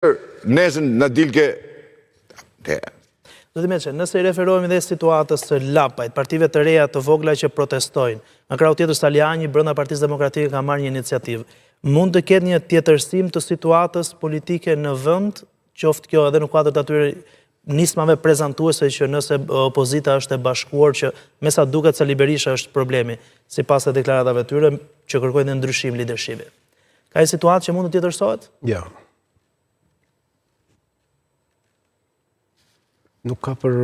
nesën në dilke... Do të me që, nëse i referohemi dhe situatës të lapajt, partive të reja të vogla që protestojnë, në krau tjetër Staliani, brenda Partisë Demokratike ka marrë një iniciativë. Mund të ketë një tjetërsim të situatës politike në vend, qoftë kjo edhe në kuadër të atyre nismave prezantuese që nëse opozita është e bashkuar që me sa duket Sali Berisha është problemi, sipas të deklaratave tyre që kërkojnë ndryshim lidershipi. Ka një situatë që mund të tjetërsohet? Ja. Nuk ka për...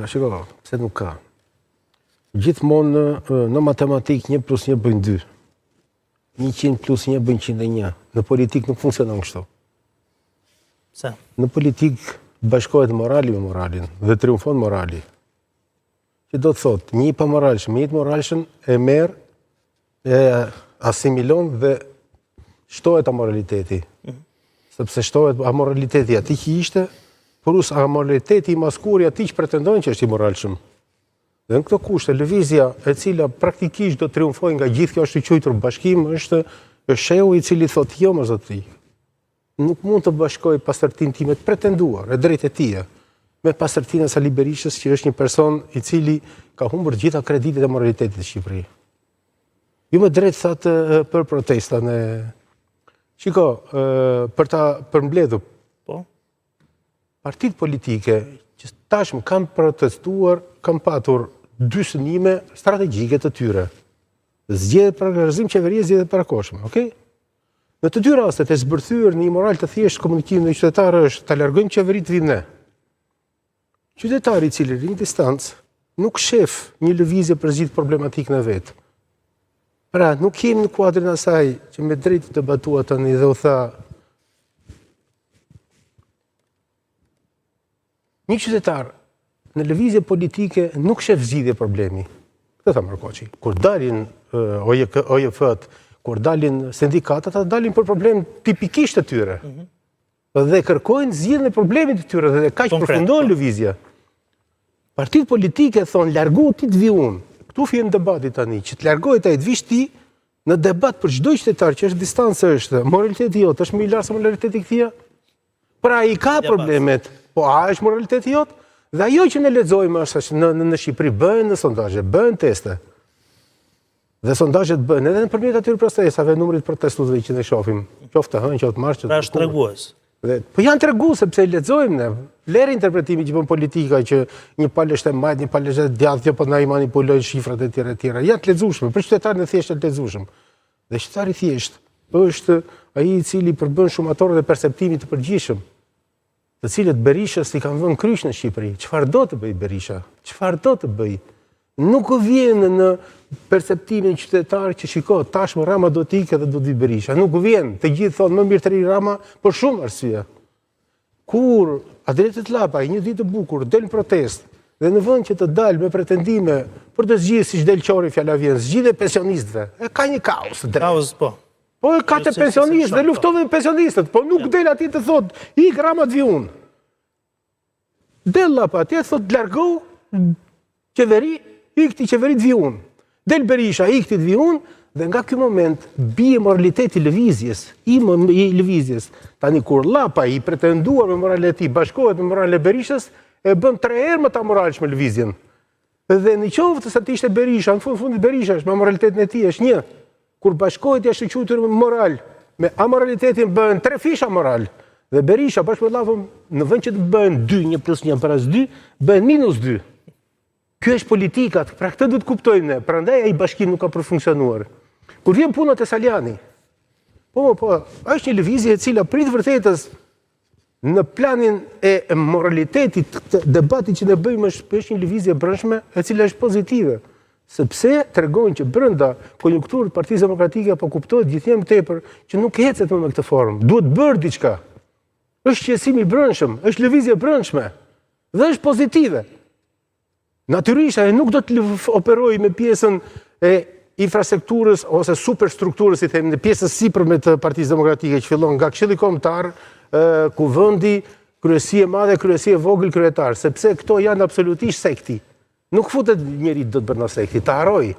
Shiko, pse nuk ka? Gjithmonë në matematik 1 + 1 bëjnë 2. 100 + 1 bëjnë 101. Në politik nuk funksionon kështu. Pse? Në politik bashkohet morali me moralin dhe triumfon morali. Që do të thotë, një pa moralshëm, një të moralshëm e merr, e asimilon dhe shtohet amoraliteti. Sepse shtohet amoraliteti aty që ishte, por amoraliteti i maskuar aty që pretendojnë që është i moralshëm. Dhe në këto kushte, lëvizja e cila praktikisht do triumfojë nga gjithë kjo është i quajtur bashkim, është shehu i cili thotë jo më zotëri. Nuk mund të bashkoj pastërtinë time të pretenduar, e drejtë e tij, me pastërtinë e Sali Berishës, që është një person i cili ka humbur gjitha kreditet e moralitetit në Shqipëri. Ju me drejtë thatë për protestën e... Shiko, për ta përmbledhur, partitë politike që tashmë kanë protestuar, kanë patur 2 synime strategjike të tyre. Zgjedhje për realizim qeverie, zgjedhje parakohshme, okay? Në të dy rastet e zbërthyer në një moral të thjeshtë komunikim në qytetarë është ta largojmë qeveritë të vinë ne. Qytetari i cili rrin distancë nuk shef një lëvizje për zgjidhje problematikën e vet. Pra, nuk kemi në kuadrin asaj që me drejtë debatua tani dhe u tha një qytetar në lëvizje politike nuk shef zgjidhje problemi. Këtë tha Markoçi. Kur dalin OJF-t, kur dalin sindikatat, ata dalin për problem tipikisht të tyre. Dhe kërkojnë zgjidhjen e problemit të tyre dhe kaq përfundon lëvizja. Partitë politike thonë largu ti të vi unë. Këtu fillon debati tani, që të largohet ai të vish ti në debat për çdo qytetar që është distancë është, moraliteti jot është më i lartë se moraliteti i këtij. Pra i ka problemet. Po a është moraliteti jot? Dhe ajo që ne lexojmë është në Shqipëri bëhen sondazhe, bëhen teste. Dhe sondazhet bëhen edhe nëpërmjet atyre protestave, numrit protestuesve që ne shohim, qoftë hënë, qoftë marrë, pra është tregues. Po janë tregues sepse i lexojmë ne. Lere interpretimi që bën politika që një palë është e majt, një palë është e djathtë, po na i manipulojnë shifrat e tjera. Janë të lexueshme, për qytetarin e thjeshtë të lexueshëm. Dhe qytetari i thjeshtë është ai i cili përbën shumatorët e perceptimit të përgjithshëm, të cilët Berishës i kanë vënë kryq në Shqipëri. Çfarë do të bëj Berisha? Çfarë do të bëj? Nuk vjen në perceptimin qytetar që shiko, tashmë Rama do të ikë dhe do të vi Berisha. Nuk vjen. Të gjithë thonë më mirë të ri Rama për shumë arsye. Kur Adretet Lapaj, një ditë të bukur, del në protest dhe në vend që të dalë me pretendime për të zgjidhur siç del Qori fjala vjen, zgjidhje pensionistëve. E ka një kaos. Kaos po. Po ka të pensionistë dhe luftove me pensionistët, po nuk del ati të thot, ik Rama të vi unë. Del Lapaj atje thot largohu qeveri, ik ti qeveri të vi unë. Del Berisha, ik ti të vi unë, dhe nga ky moment bie moraliteti i lëvizjes, i lëvizjes. Tani kur Lapaj i pretenduar me moralin e tij bashkohet me moralin e Berishës, e bën 3 herë më ta moralshme lëvizjen. Dhe në qoftë se ishte Berisha, në fundit Berisha është me moralitetin e tij është 1. Kur bashkohet është i quajtur me moral, me amoralitetin bëhen 3 fisha moral. Dhe Berisha bashkë me Llafën në vend që të bëhen 2, 1 + 1 para 2, bëhen -2. Kjo është politika, pra këtë duhet kuptojmë ne. Prandaj ai bashkim nuk ka përfunksionuar. Kur vjen puna te Saliani, po, është një lëvizje e cila prit vërtetës në planin e moralitetit, debatit që ne bëjmë është një lëvizje brendshme e cila është pozitive. Sepse tregojnë që brenda konjunkturët Partisë Demokratike apo kuptohet gjithnjë më tepër që nuk ecet më me këtë formë. Duhet bërë diçka. Është qësim i brendshëm, është lëvizje brendshme dhe është pozitive. Natyrisht ai nuk do të operojë me pjesën e infrastrukturës ose superstrukturës, si themi, në pjesën sipërme të Partisë Demokratike që fillon nga Këshilli Kombëtar, Kuvendi, kryesi e madhe, kryesi e vogël, kryetar, sepse këto janë absolutisht sekti. Nuk futet njeri do të bërë në sekti, ta haroj.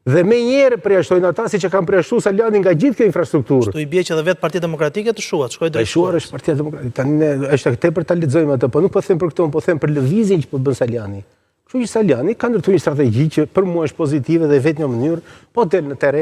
Dhe me njerë përjashtojnë ata si që kanë përjashtu Saliani nga gjithë kjo infrastrukturë. Tu i bje që dhe vetë Partia Demokratike të shuat, shkoj drejt Shuar është Partia Demokratike. Tani është te për ta lexojmë atë, po nuk po them për këtë, po them për lëvizjen që po bën Saliani. Kështu që Saliani ka ndërtuar një strategji që për mua është pozitive dhe vetëm në mënyrë, po del në terren